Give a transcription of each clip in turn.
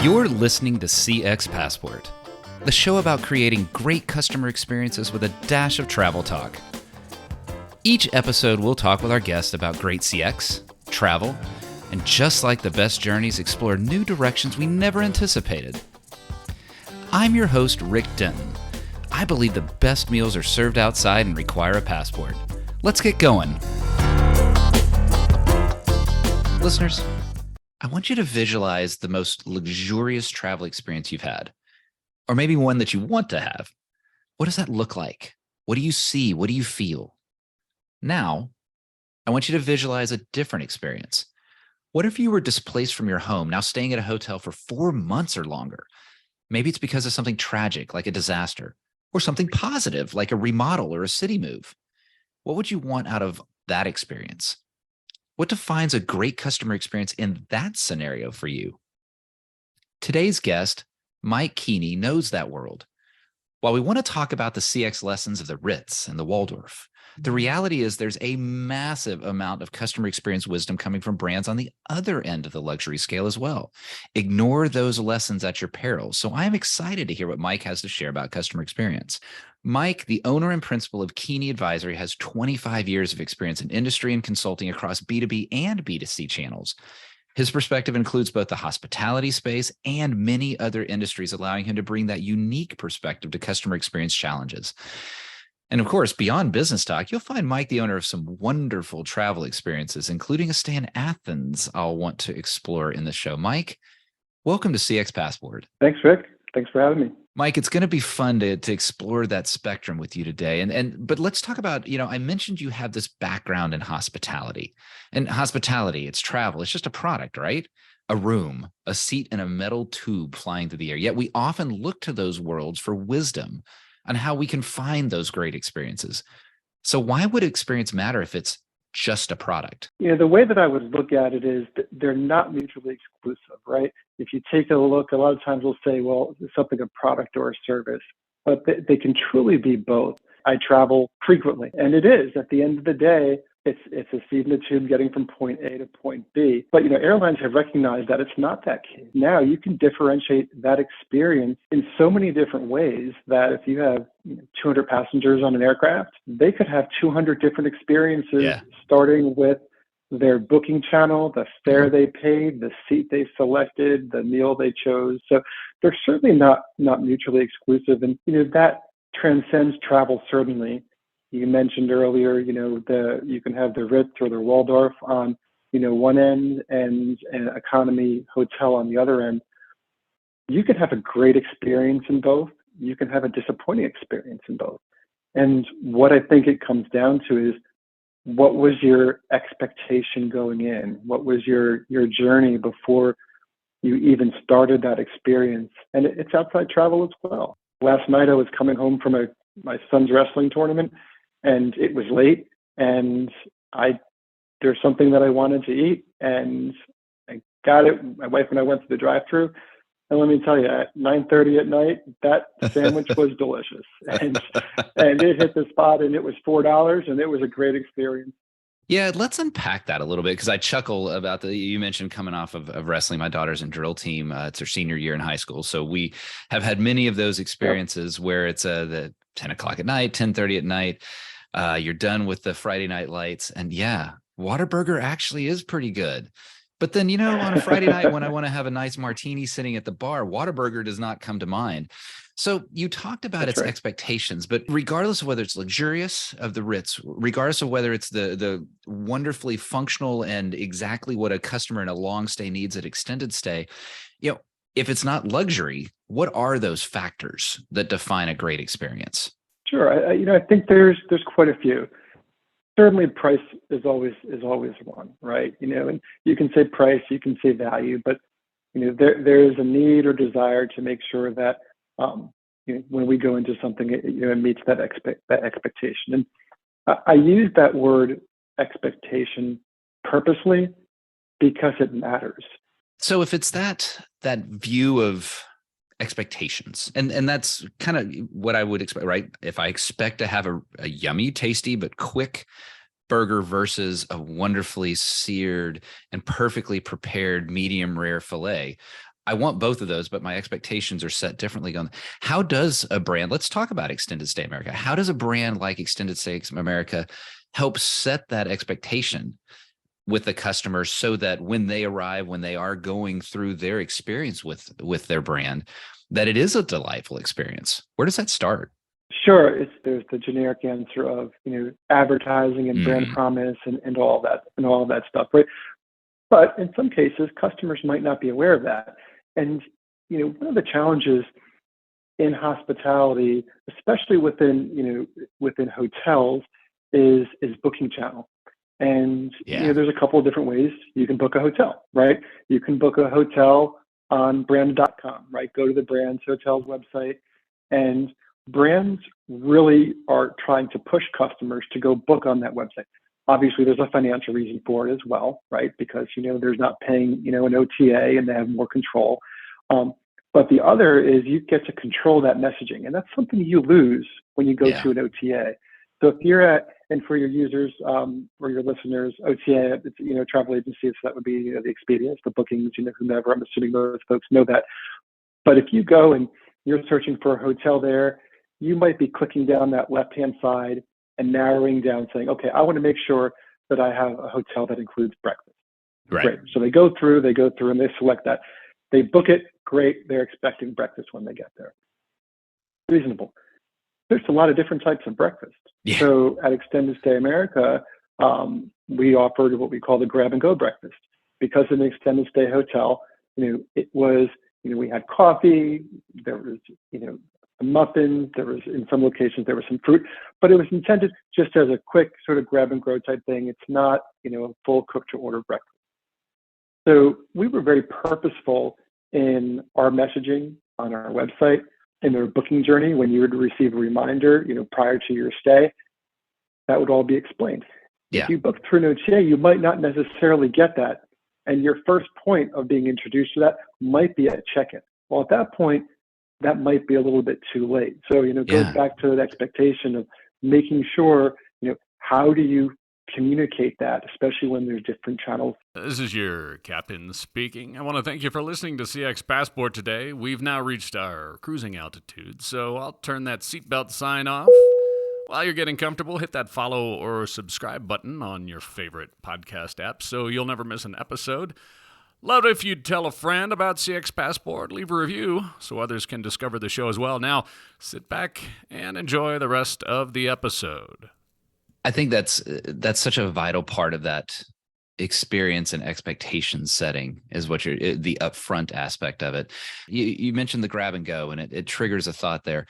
You're listening to CX Passport, the show about creating great customer experiences with a dash of travel talk. Each episode, we'll talk with our guests about great CX, travel, and just like the best journeys, explore new directions we never anticipated. I'm your host, Rick Denton. I believe the best meals are served outside and require a passport. Let's get going. Listeners, I want you to visualize the most luxurious travel experience you've had, or maybe one that you want to have. What does that look like? What do you see? What do you feel? Now, I want you to visualize a different experience. What if you were displaced from your home, now staying at a hotel for 4 months or longer? Maybe it's because of something tragic, like a disaster, or something positive, like a remodel or a city move. What would you want out of that experience? What defines a great customer experience in that scenario for you? Today's guest, Mike Kuenne, knows that world. While we want to talk about the CX lessons of the Ritz and the Waldorf, the reality is there's a massive amount of customer experience wisdom coming from brands on the other end of the luxury scale as well. Ignore those lessons at your peril. So I'm excited to hear what Mike has to share about customer experience. Mike, the owner and principal of Kuenne Advisory, has 25 years of experience in industry and consulting across B2B and B2C channels. His perspective includes both the hospitality space and many other industries, allowing him to bring that unique perspective to customer experience challenges. And of course, beyond business talk, you'll find Mike the owner of some wonderful travel experiences, including a stay in Athens I'll want to explore in the show. Mike, welcome to CX Passport. Thanks, Rick. Thanks for having me. Mike, it's going to be fun to explore that spectrum with you today. But let's talk about, I mentioned you have this background in hospitality. And hospitality, it's travel. It's just a product, right? A room, a seat in a metal tube flying through the air. Yet we often look to those worlds for wisdom on how we can find those great experiences. So why would experience matter if it's just a product? The way that I would look at it is that they're not mutually exclusive, right? If you take a look, a lot of times we'll say, well, is something a product or a service, but they can truly be both. I travel frequently, and it is, at the end of the day, it's a seat in a tube getting from point A to point B. But, airlines have recognized that it's not that case. Now you can differentiate that experience in so many different ways that if you have 200 passengers on an aircraft, they could have 200 different experiences, starting with their booking channel, the fare they paid, the seat they selected, the meal they chose. So they're certainly not mutually exclusive. And, that transcends travel, certainly. You mentioned earlier, you can have the Ritz or the Waldorf on, one end and an economy hotel on the other end. You can have a great experience in both. You can have a disappointing experience in both. And what I think it comes down to is, what was your expectation going in? What was your journey before you even started that experience? And it's outside travel as well. Last night I was coming home from my son's wrestling tournament, and it was late, and there's something that I wanted to eat, and I got it. My wife and I went to the drive-thru, and let me tell you, at 9:30 at night, that sandwich was delicious, and it hit the spot, and it was $4, and it was a great experience. Yeah, let's unpack that a little bit, because I chuckle about you mentioned coming off of wrestling. My daughter's in drill team. It's her senior year in high school. So we have had many of those experiences where it's the 10 o'clock at night, 10:30 at night. You're done with the Friday night lights. And yeah, Whataburger actually is pretty good. But then, on a Friday night when I want to have a nice martini sitting at the bar, Whataburger does not come to mind. So you talked about its expectations, but regardless of whether it's luxurious of the Ritz, regardless of whether it's the wonderfully functional and exactly what a customer in a long stay needs at extended stay, if it's not luxury, what are those factors that define a great experience? Sure. I think there's quite a few. Certainly price is always one, right? And you can say price, you can say value, but there is a need or desire to make sure that when we go into something, it meets that expectation. And I use that word expectation purposely because it matters. So if it's that view of expectations, and that's kind of what I would expect, right? If I expect to have a yummy, tasty, but quick burger versus a wonderfully seared and perfectly prepared medium rare filet, I want both of those, but my expectations are set differently. How does a brand, let's talk about Extended Stay America. How does a brand like Extended Stay America help set that expectation with the customers so that when they arrive, when they are going through their experience with their brand, that it is a delightful experience? Where does that start? Sure, there's the generic answer of advertising and brand promise and all that stuff, right? But in some cases, customers might not be aware of that. And one of the challenges in hospitality, especially within hotels, is booking channel. And there's a couple of different ways you can book a hotel, right? You can book a hotel on brand.com, right? Go to the brand's hotel's website, and brands really are trying to push customers to go book on that website. Obviously, there's a financial reason for it as well, right? Because there's not paying an OTA, and they have more control. But the other is you get to control that messaging, and that's something you lose when you go to an OTA. So if you're and for your users or your listeners, OTA, it's travel agency, so that would be the Expedias, the bookings, whomever. I'm assuming those folks know that. But if you go and you're searching for a hotel there, you might be clicking down that left-hand side and narrowing down, saying, okay, I want to make sure that I have a hotel that includes breakfast. Right. Great. So they go through and they select that. They book it. Great. They're expecting breakfast when they get there. Reasonable. There's a lot of different types of breakfast. Yeah. So at Extended Stay America, we offered what we call the grab and go breakfast. Because in the extended stay hotel, it was, we had coffee, there was, a muffin, there was, in some locations, there was some fruit, but it was intended just as a quick sort of grab and go type thing. It's not, a full cook to order breakfast. So we were very purposeful in our messaging on our website, in their booking journey. When you would receive a reminder, prior to your stay, that would all be explained. Yeah. If you book through an OTA, you might not necessarily get that. And your first point of being introduced to that might be at check-in. Well, at that point, that might be a little bit too late. So, it goes back to the expectation of making sure, how do you communicate that, especially when there's different channels. This is your captain speaking. I want to thank you for listening to CX Passport today. We've now reached our cruising altitude, so I'll turn that seatbelt sign off. While you're getting comfortable, hit that follow or subscribe button on your favorite podcast app so you'll never miss an episode. Love it if you'd tell a friend about CX Passport, leave a review so others can discover the show as well. Now, sit back and enjoy the rest of the episode. I think that's such a vital part of that experience and expectation setting is what the upfront aspect of it. You mentioned the grab and go, and it triggers a thought there.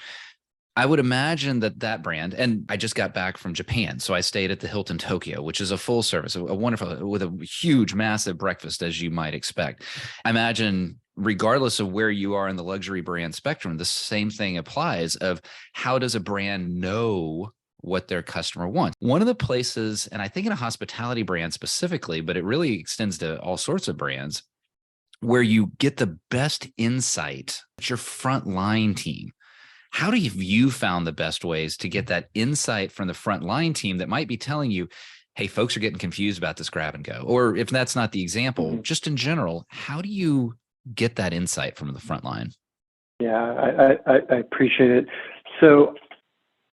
I would imagine that brand, and I just got back from Japan, so I stayed at the Hilton Tokyo, which is a full service, a wonderful, with a huge, massive breakfast, as you might expect. I imagine, regardless of where you are in the luxury brand spectrum, the same thing applies of how does a brand know what their customer wants. One of the places, and I think in a hospitality brand specifically, but it really extends to all sorts of brands, where you get the best insight, it's your frontline team. How have you found the best ways to get that insight from the frontline team that might be telling you, hey, folks are getting confused about this grab and go? Or if that's not the example, just in general, how do you get that insight from the frontline? Yeah, I appreciate it. So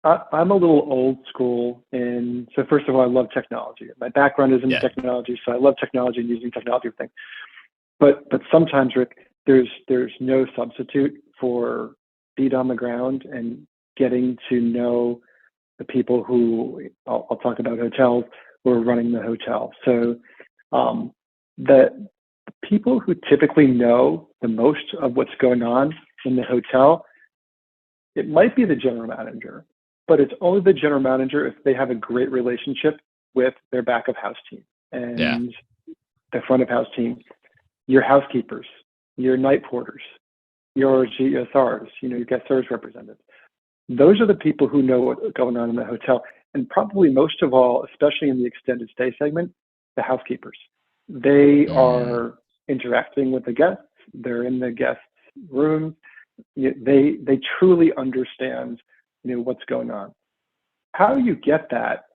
I'm a little old school. And so first of all, I love technology. My background is in technology, so I love technology and using technology for things. But sometimes, Rick, there's no substitute for feet on the ground and getting to know the people who, I'll talk about hotels, who are running the hotel. So the people who typically know the most of what's going on in the hotel, it might be the general manager, but it's only the general manager if they have a great relationship with their back of house team and the front of house team, your housekeepers, your night porters, your GSRs, your guest service representatives. Those are the people who know what's going on in the hotel. And probably most of all, especially in the extended stay segment, the housekeepers. They are interacting with the guests. They're in the guests' rooms. They truly understand, what's going on. How you get that?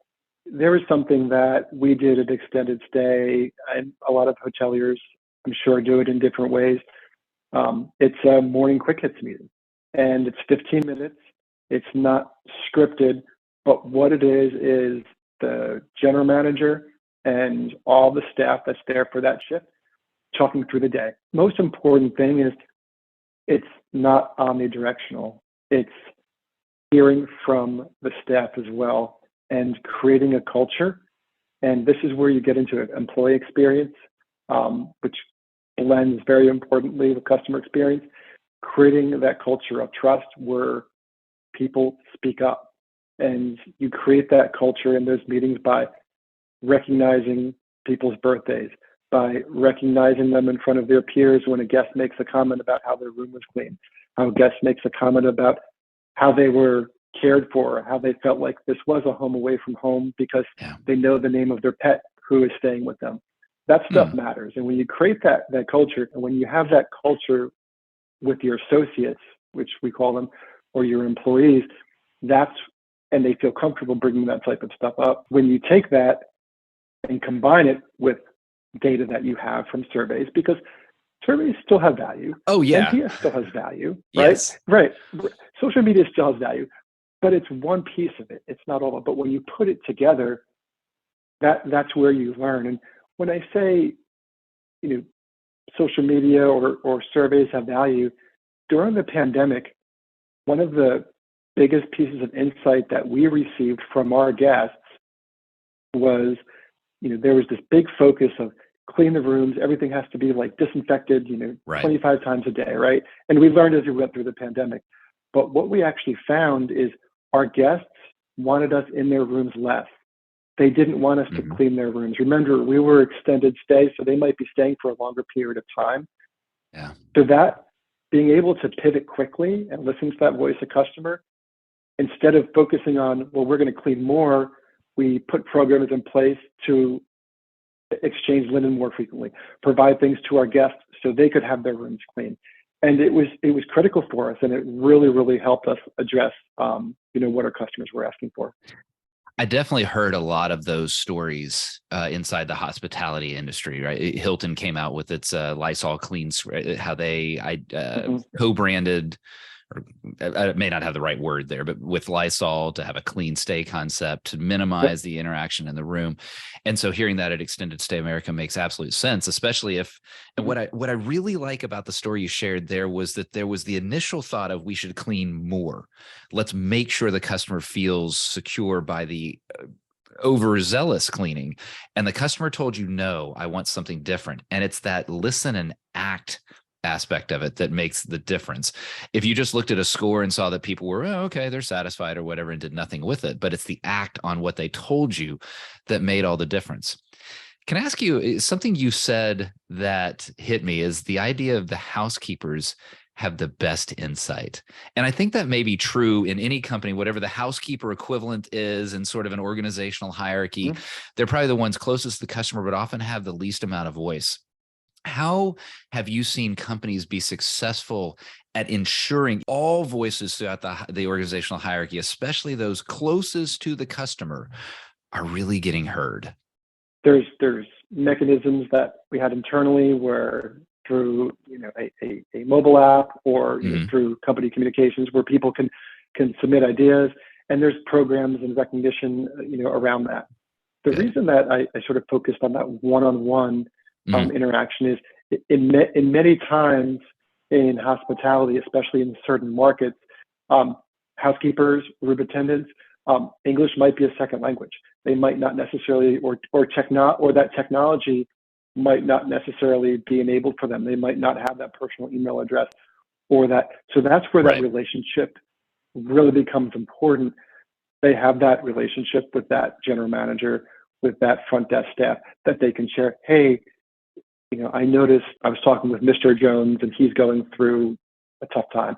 There is something that we did at extended stay, and a lot of hoteliers, I'm sure, do it in different ways. It's a morning quick hits meeting, and it's 15 minutes. It's not scripted, but what it is the general manager and all the staff that's there for that shift talking through the day. Most important thing is it's not omnidirectional. It's hearing from the staff as well and creating a culture. And this is where you get into employee experience, which blends very importantly with customer experience, creating that culture of trust where people speak up. And you create that culture in those meetings by recognizing people's birthdays, by recognizing them in front of their peers when a guest makes a comment about how their room was clean, how a guest makes a comment about how they were cared for, how they felt like this was a home away from home because they know the name of their pet who is staying with them. That stuff matters. And when you create that culture, and when you have that culture with your associates, which we call them, or your employees, and they feel comfortable bringing that type of stuff up. When you take that and combine it with data that you have from surveys, because surveys still have value. Oh, yeah. NPS still has value, right? Yes. Right. Social media still has value, but it's one piece of it. It's not all of it. But when you put it together, that's where you learn. And when I say, social media or surveys have value, during the pandemic, one of the biggest pieces of insight that we received from our guests was, there was this big focus of clean the rooms. Everything has to be like disinfected, Right. 25 times a day, right? And we learned as we went through the pandemic. But what we actually found is our guests wanted us in their rooms less. They didn't want us to clean their rooms. Remember, we were extended stay, so they might be staying for a longer period of time. Yeah. So that being able to pivot quickly and listen to that voice of customer, instead of focusing on, well, we're going to clean more, we put programs in place to exchange linen more frequently, provide things to our guests so they could have their rooms clean. And it was critical for us, and it really, really helped us address, what our customers were asking for. I definitely heard a lot of those stories inside the hospitality industry, right? Hilton came out with its Lysol Clean, how they co-branded, or I may not have the right word there, but with Lysol to have a clean stay concept to minimize the interaction in the room. And so hearing that at Extended Stay America makes absolute sense, especially if, and what I really like about the story you shared there was that there was the initial thought of we should clean more. Let's make sure the customer feels secure by the overzealous cleaning. And the customer told you, no, I want something different. And it's that listen and act aspect of it that makes the difference. If you just looked at a score and saw that people were, okay, they're satisfied or whatever, and did nothing with it, but it's the act on what they told you that made all the difference. Can I ask you, something you said that hit me is the idea of the housekeepers have the best insight. And I think that may be true in any company, whatever the housekeeper equivalent is in sort of an organizational hierarchy. They're probably the ones closest to the customer, but often have the least amount of voice. How have you seen companies be successful at ensuring all voices throughout the organizational hierarchy, especially those closest to the customer, are really getting heard? There's mechanisms that we had internally where through a mobile app or through company communications where people can submit ideas, and there's programs and recognition around that. The reason that I sort of focused on that one-on-one interaction is in many times in hospitality, especially in certain markets, housekeepers, room attendants, English might be a second language. They might not necessarily, or that technology might not necessarily be enabled for them. They might not have that personal email address or that. So that's where that relationship really becomes important. They have that relationship with that general manager, with that front desk staff that they can share. Hey, I noticed I was talking with Mr. Jones and he's going through a tough time.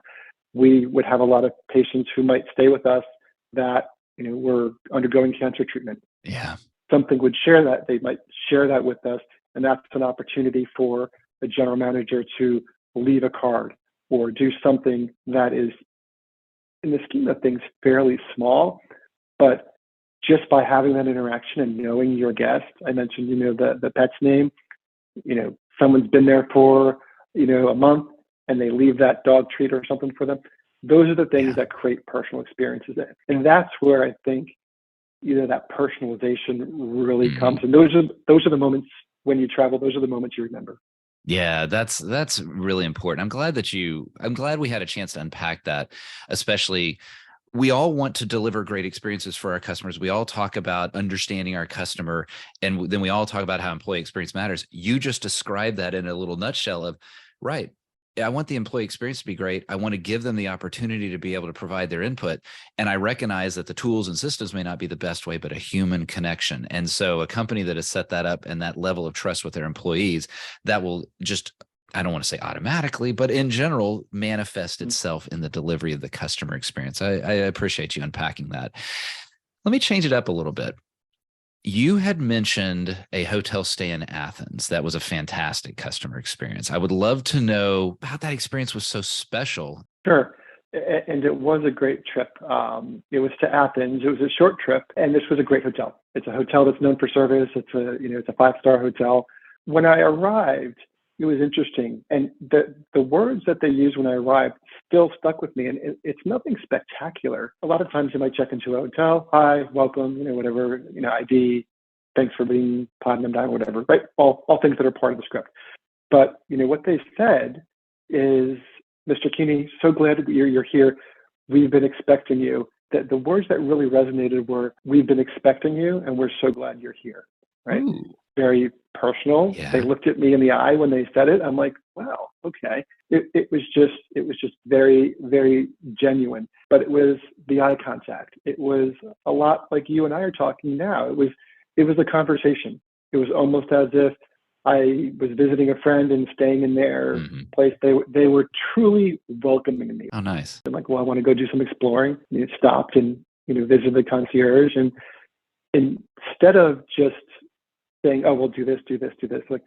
We would have a lot of patients who might stay with us that, were undergoing cancer treatment. Yeah. Something would share that. They might share that with us. And that's an opportunity for the general manager to leave a card or do something that is, in the scheme of things, fairly small, but just by having that interaction and knowing your guest. I mentioned, the pet's name, someone's been there for, a month, and they leave that dog treat or something for them. Those are the things Yeah. that create personal experiences. And that's where I think that personalization really comes. And those are the moments when you travel, those are the moments you remember. Yeah, that's really important. I'm glad we had a chance to unpack that, especially we all want to deliver great experiences for our customers. We all talk about understanding our customer, and then we all talk about how employee experience matters. You just described that in a little nutshell of, right. I want the employee experience to be great. I want to give them the opportunity to be able to provide their input. And I recognize that the tools and systems may not be the best way, but a human connection. And so a company that has set that up and that level of trust with their employees, that will just, I don't want to say automatically, but in general, manifest itself in the delivery of the customer experience. I appreciate you unpacking that. Let me change it up a little bit. You had mentioned a hotel stay in Athens. That was a fantastic customer experience. I would love to know how that experience was so special. Sure. And it was a great trip. It was to Athens. It was a short trip, and this was a great hotel. It's a hotel that's known for service. It's a 5-star hotel. When I arrived, it was interesting, and the words that they used when I arrived still stuck with me. And it's nothing spectacular. A lot of times you might check into a hotel, hi, welcome, whatever, ID, thanks for being platinum diamond, whatever, right? All things that are part of the script. But what they said is, Mr. Kuenne, so glad that you're here. We've been expecting you. The words that really resonated were, we've been expecting you, and we're so glad you're here, right? Ooh. Very personal. Yeah. They looked at me in the eye when they said it. I'm like, wow, okay. It was just very, very genuine. But it was the eye contact. It was a lot like you and I are talking now. It was a conversation. It was almost as if I was visiting a friend and staying in their place. They were truly welcoming me. Oh, nice. I'm like, well, I want to go do some exploring. Stopped and visited the concierge, and instead of just saying, oh, we'll do this, like,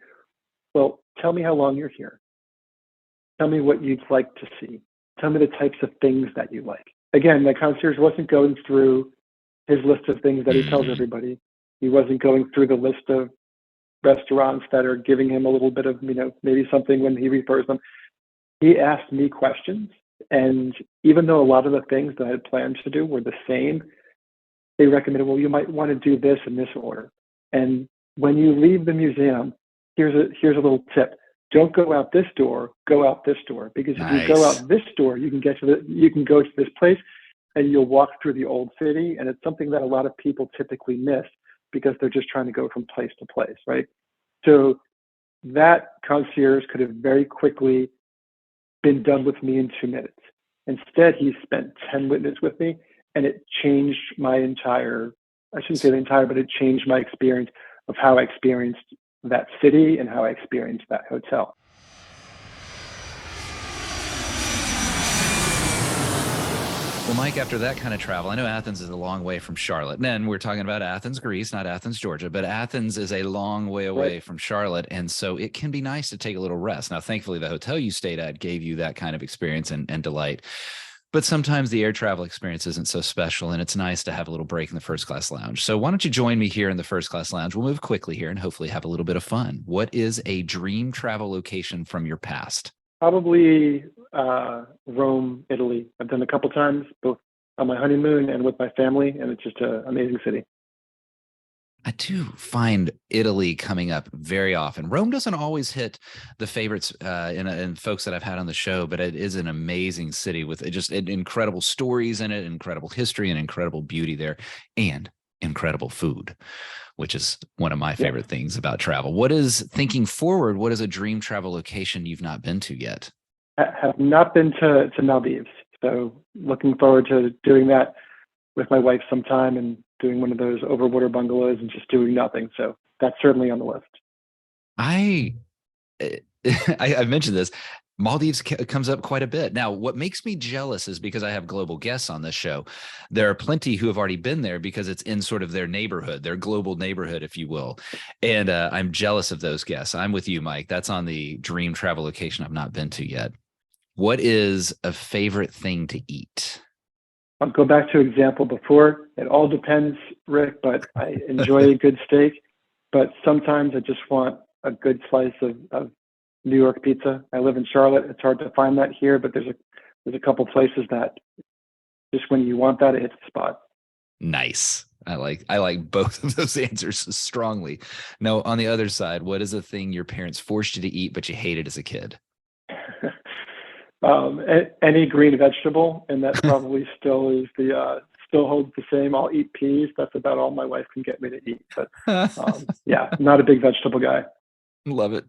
well, tell me how long you're here. Tell me what you'd like to see. Tell me the types of things that you like. Again, the concierge wasn't going through his list of things that he tells everybody. He wasn't going through the list of restaurants that are giving him a little bit of, maybe something when he refers them. He asked me questions. And even though a lot of the things that I had planned to do were the same, they recommended, well, you might want to do this in this order. And when you leave the museum, here's a little tip. Don't go out this door, go out this door. Because if you go out this door, you can go to this place and you'll walk through the old city. And it's something that a lot of people typically miss because they're just trying to go from place to place, right? So that concierge could have very quickly been done with me in 2 minutes. Instead, he spent 10 minutes with me, and it changed my entire, I shouldn't say the entire, but it changed my experience of how I experienced that city and how I experienced that hotel. Well, Mike, after that kind of travel, I know Athens is a long way from Charlotte. And we're talking about Athens, Greece, not Athens, Georgia, but Athens is a long way away from Charlotte. And so it can be nice to take a little rest. Now, thankfully, the hotel you stayed at gave you that kind of experience and delight. But sometimes the air travel experience isn't so special, and it's nice to have a little break in the first class lounge. So why don't you join me here in the first class lounge? We'll move quickly here and hopefully have a little bit of fun. What is a dream travel location from your past? Probably Rome, Italy. I've done a couple times, both on my honeymoon and with my family, and it's just an amazing city. I do find Italy coming up very often. Rome doesn't always hit the favorites in folks that I've had on the show, but it is an amazing city with just incredible stories in it, incredible history, and incredible beauty there, and incredible food, which is one of my favorite things about travel. Thinking forward, what is a dream travel location you've not been to yet? I have not been to Maldives, so looking forward to doing that with my wife sometime and doing one of those overwater bungalows and just doing nothing. So that's certainly on the list. I've mentioned this. Maldives comes up quite a bit. Now, what makes me jealous is because I have global guests on this show. There are plenty who have already been there because it's in sort of their neighborhood, their global neighborhood, if you will. And I'm jealous of those guests. I'm with you, Mike. That's on the dream travel location I've not been to yet. What is a favorite thing to eat? I'll go back to example before. It all depends, Rick, but I enjoy a good steak. But sometimes I just want a good slice of New York pizza. I live in Charlotte. It's hard to find that here, but there's a couple places that just when you want that, it hits the spot. Nice. I like both of those answers strongly. Now, on the other side, what is a thing your parents forced you to eat but you hated as a kid? Any green vegetable, and that probably still holds the same. I'll eat peas. That's about all my wife can get me to eat. But yeah, not a big vegetable guy. Love it.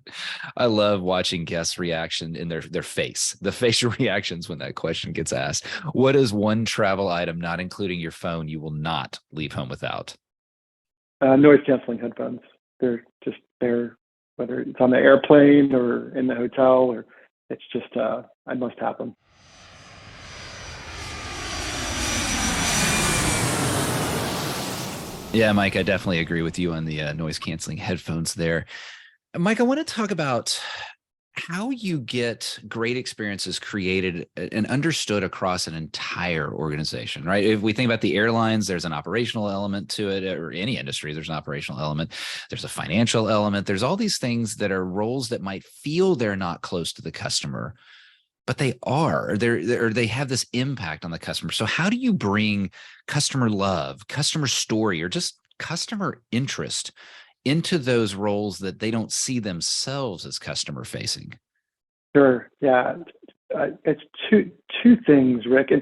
I love watching guests' reaction in their face, the facial reactions when that question gets asked. What is one travel item, not including your phone, you will not leave home without? Noise canceling headphones. They're just there, whether it's on the airplane or in the hotel, or it's just I must have them. Yeah, Mike, I definitely agree with you on the noise canceling headphones there. Mike, I want to talk about how you get great experiences created and understood across an entire organization, right? If we think about the airlines, there's an operational element to it, or any industry, there's an operational element. There's a financial element. There's all these things that are roles that might feel they're not close to the customer, but they are. They have this impact on the customer. So how do you bring customer love, customer story, or just customer interest into those roles that they don't see themselves as customer facing? Sure. Yeah. It's two things, Rick. And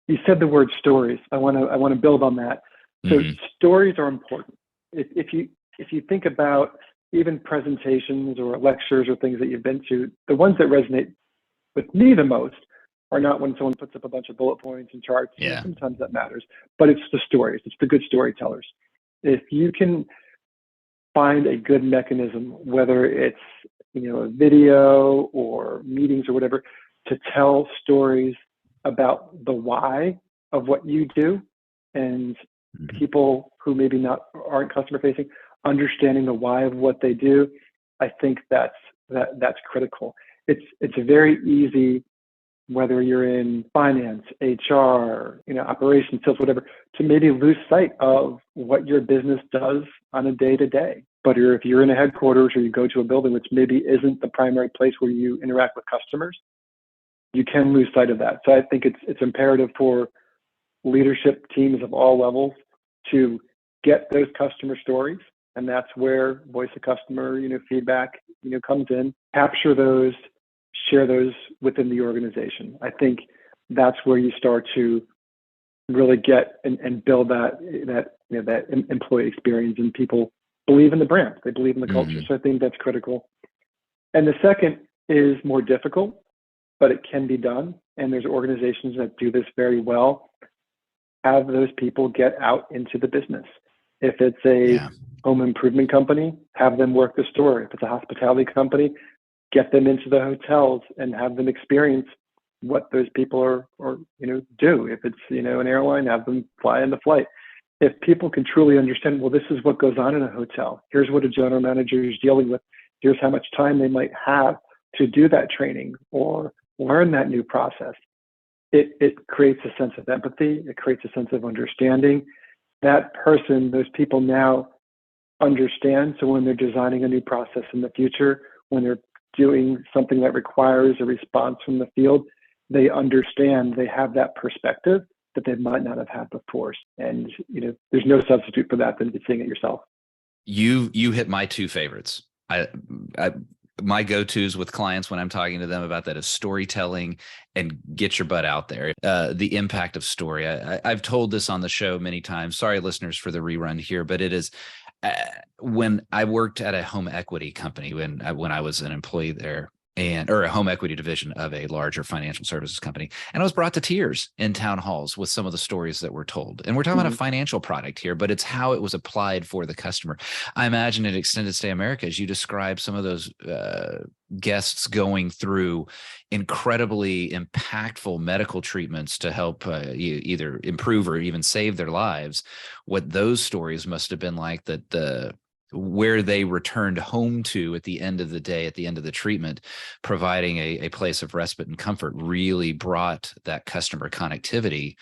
you said the word stories. I want to build on that. So stories are important. If you think about even presentations or lectures or things that you've been to, the ones that resonate with me the most are not when someone puts up a bunch of bullet points and charts. Yeah. Sometimes that matters, but it's the stories. It's the good storytellers. If you can find a good mechanism, whether it's a video or meetings or whatever, to tell stories about the why of what you do, and people who maybe aren't customer facing understanding the why of what they do, I think that's critical. It's very easy, whether you're in finance, HR, operations, sales, whatever, to maybe lose sight of what your business does on a day-to-day. But if you're in a headquarters or you go to a building which maybe isn't the primary place where you interact with customers, you can lose sight of that. So I think it's imperative for leadership teams of all levels to get those customer stories, and that's where voice of customer, feedback, comes in. Capture those, share those within the organization. I think that's where you start to really get and build that employee experience, and people believe in the brand. They believe in the culture. So I think that's critical. And the second is more difficult, but it can be done. And there's organizations that do this very well. Have those people get out into the business. If it's a home improvement company, have them work the store. If it's a hospitality company, get them into the hotels and have them experience what those people are do. If it's an airline, have them fly in the flight. If people can truly understand, well, this is what goes on in a hotel. Here's what a general manager is dealing with. Here's how much time they might have to do that training or learn that new process. It creates a sense of empathy. It creates a sense of understanding. That person, those people now understand. So when they're designing a new process in the future, when they're doing something that requires a response from the field, they understand, they have that perspective that they might not have had before. And there's no substitute for that than seeing it yourself. You hit my two favorites. My go-tos with clients when I'm talking to them about that is storytelling and get your butt out there. The impact of story. I've told this on the show many times. Sorry, listeners, for the rerun here, but it is when I worked at a home equity company, when I was an employee there, or a home equity division of a larger financial services company. And I was brought to tears in town halls with some of the stories that were told. And we're talking about a financial product here, but it's how it was applied for the customer. I imagine at Extended Stay America, as you describe some of those guests going through incredibly impactful medical treatments to help either improve or even save their lives, what those stories must have been like, that where they returned home to at the end of the day, at the end of the treatment, providing a place of respite and comfort, really brought that customer connectivity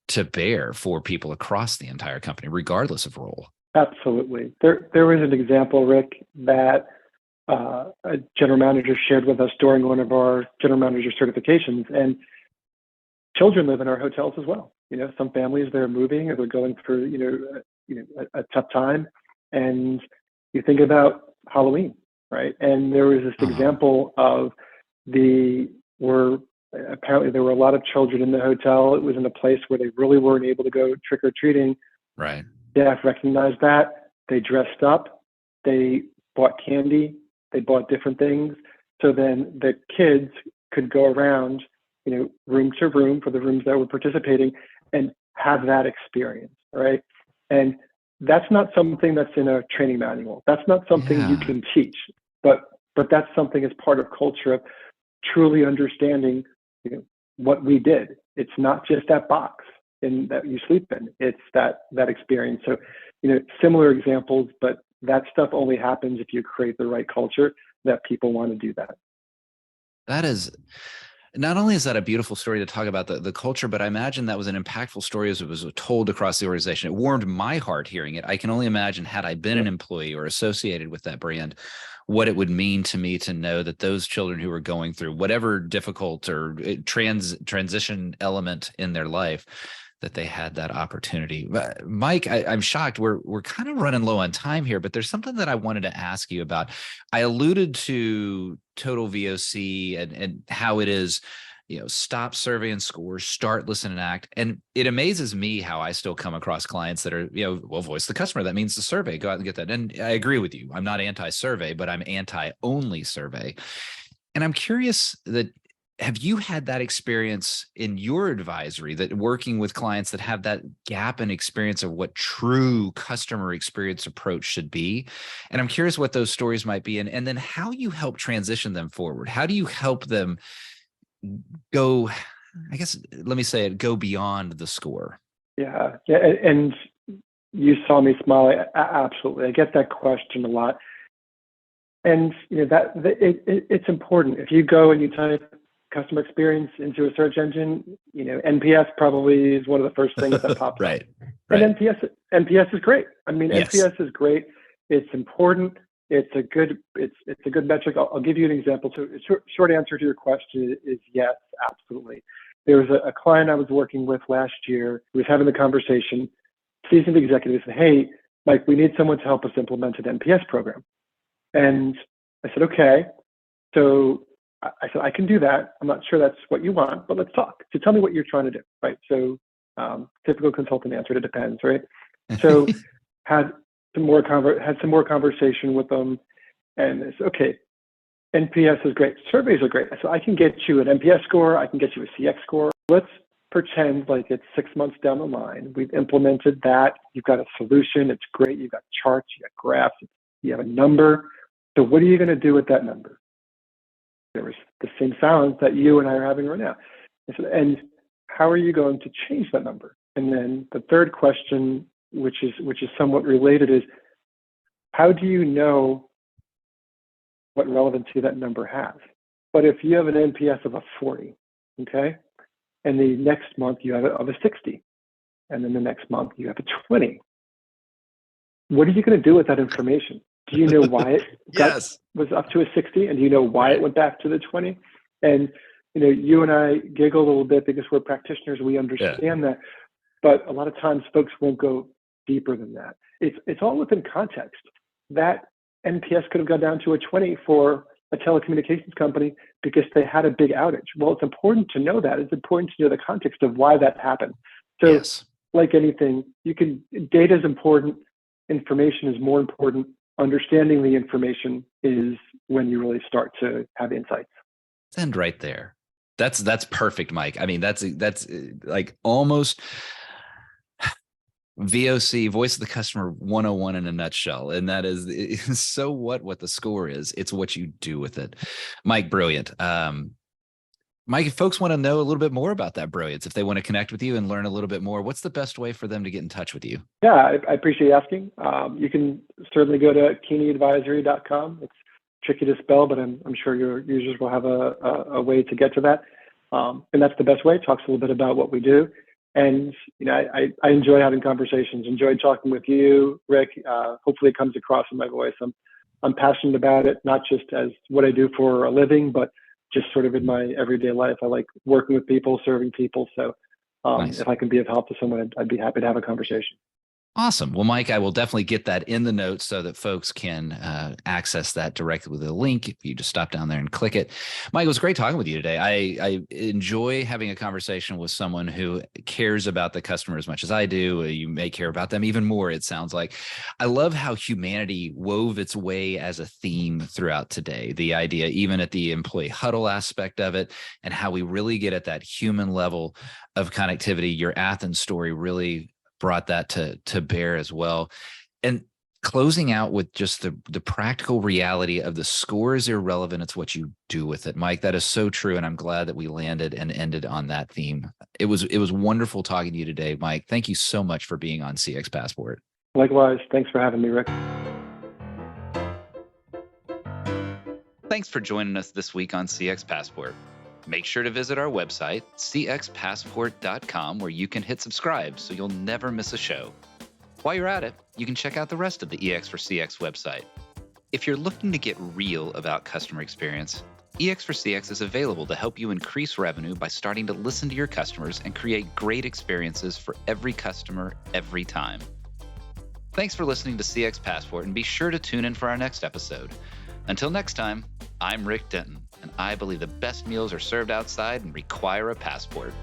to bear for people across the entire company, regardless of role. Absolutely. There was an example, Rick, that a general manager shared with us during one of our general manager certifications. And children live in our hotels as well. Some families, they're moving or they're going through, a tough time. And you think about Halloween, right? And there was this example of apparently there were a lot of children in the hotel. It was in a place where they really weren't able to go trick-or-treating. Right. Staff recognized that. They dressed up. They bought candy. They bought different things. So then the kids could go around, room to room for the rooms that were participating and have that experience, right? And that's not something that's in a training manual. That's not something you can teach, but that's something as part of culture of truly understanding, what we did. It's not just that box that you sleep in. It's that experience. So, similar examples, but that stuff only happens if you create the right culture that people want to do that. That is, not only is that a beautiful story to talk about the culture, but I imagine that was an impactful story as it was told across the organization. It warmed my heart hearing it. I can only imagine, had I been an employee or associated with that brand, what it would mean to me to know that those children who are going through whatever difficult or transition element in their life, that they had that opportunity. Mike, I'm shocked. We're kind of running low on time here, but there's something that I wanted to ask you about. I alluded to total VOC and how it is, stop, survey, and score, start, listen, and act. And it amazes me how I still come across clients that are, voice the customer. That means the survey. Go out and get that. And I agree with you. I'm not anti-survey, but I'm anti-only survey. And I'm curious have you had that experience in your advisory, that working with clients that have that gap in experience of what true customer experience approach should be? And I'm curious what those stories might be, and then how you help transition them forward. How do you help them go, I guess, let me say it, go beyond the score? Yeah. And you saw me smile. Absolutely. I get that question a lot. And it's important. If you go and you type customer experience into a search engine, NPS probably is one of the first things that pops right. up. And NPS is great. I mean, yes. NPS is great. It's important. It's a good metric. I'll give you an example. So short answer to your question is yes, absolutely. There was a client I was working with last year who was having the conversation. Seasoned executive said, "Hey, Mike, we need someone to help us implement an NPS program." And I said, "Okay." So I said, "I can do that. I'm not sure that's what you want, but let's talk. So tell me what you're trying to do," right? So typical consultant answer, it depends, right? So had some more conversation with them, and it's okay. NPS is great. Surveys are great. So I can get you an NPS score. I can get you a CX score. Let's pretend like it's 6 months down the line. We've implemented that. You've got a solution. It's great. You've got charts. You got graphs. You have a number. So what are you going to do with that number? There was the same silence that you and I are having right now. And how are you going to change that number? And then the third question, which is somewhat related, is how do you know what relevancy that number has? But if you have an NPS of a 40, okay, and the next month you have a 60, and then the next month you have a 20, what are you going to do with that information? Do you know why it was up to a 60, and do you know why it went back to the 20? And you and I giggle a little bit because we're practitioners. We understand that, but a lot of times folks won't go deeper than that. It's all within context. That NPS could have gone down to a 20 for a telecommunications company because they had a big outage. Well, it's important to know that. It's important to know the context of why that happened. So, like anything, data is important. Information is more important. Understanding the information is when you really start to have insights. End right there. That's perfect, Mike. I mean, that's like almost VOC, voice of the customer 101 in a nutshell. And that is so what the score is. It's what you do with it. Mike, brilliant. Mike, if folks want to know a little bit more about that brilliance, if they want to connect with you and learn a little bit more, what's the best way for them to get in touch with you? Yeah, I appreciate you asking. You can certainly go to KuenneAdvisory.com. It's tricky to spell, but I'm sure your users will have a way to get to that. And that's the best way. It talks a little bit about what we do. And I enjoy having conversations, enjoyed talking with you, Rick. Hopefully it comes across in my voice. I'm passionate about it, not just as what I do for a living, but just sort of in my everyday life. I like working with people, serving people. So Nice. if I can be of help to someone, I'd be happy to have a conversation. Awesome. Well, Mike, I will definitely get that in the notes so that folks can access that directly with a link. If you just stop down there and click it. Mike, it was great talking with you today. I enjoy having a conversation with someone who cares about the customer as much as I do. You may care about them even more, it sounds like. I love how humanity wove its way as a theme throughout today. The idea, even at the employee huddle aspect of it, and how we really get at that human level of connectivity. Your Athens story really brought that to bear as well. And closing out with just the practical reality of the score is irrelevant. It's what you do with it. Mike, that is so true. And I'm glad that we landed and ended on that theme. It was wonderful talking to you today, Mike. Thank you so much for being on CX Passport. Likewise. Thanks for having me, Rick. Thanks for joining us this week on CX Passport. Make sure to visit our website, cxpassport.com, where you can hit subscribe so you'll never miss a show. While you're at it, you can check out the rest of the EX for CX website. If you're looking to get real about customer experience, EX for CX is available to help you increase revenue by starting to listen to your customers and create great experiences for every customer, every time. Thanks for listening to CX Passport, and be sure to tune in for our next episode. Until next time, I'm Rick Denton, and I believe the best meals are served outside and require a passport.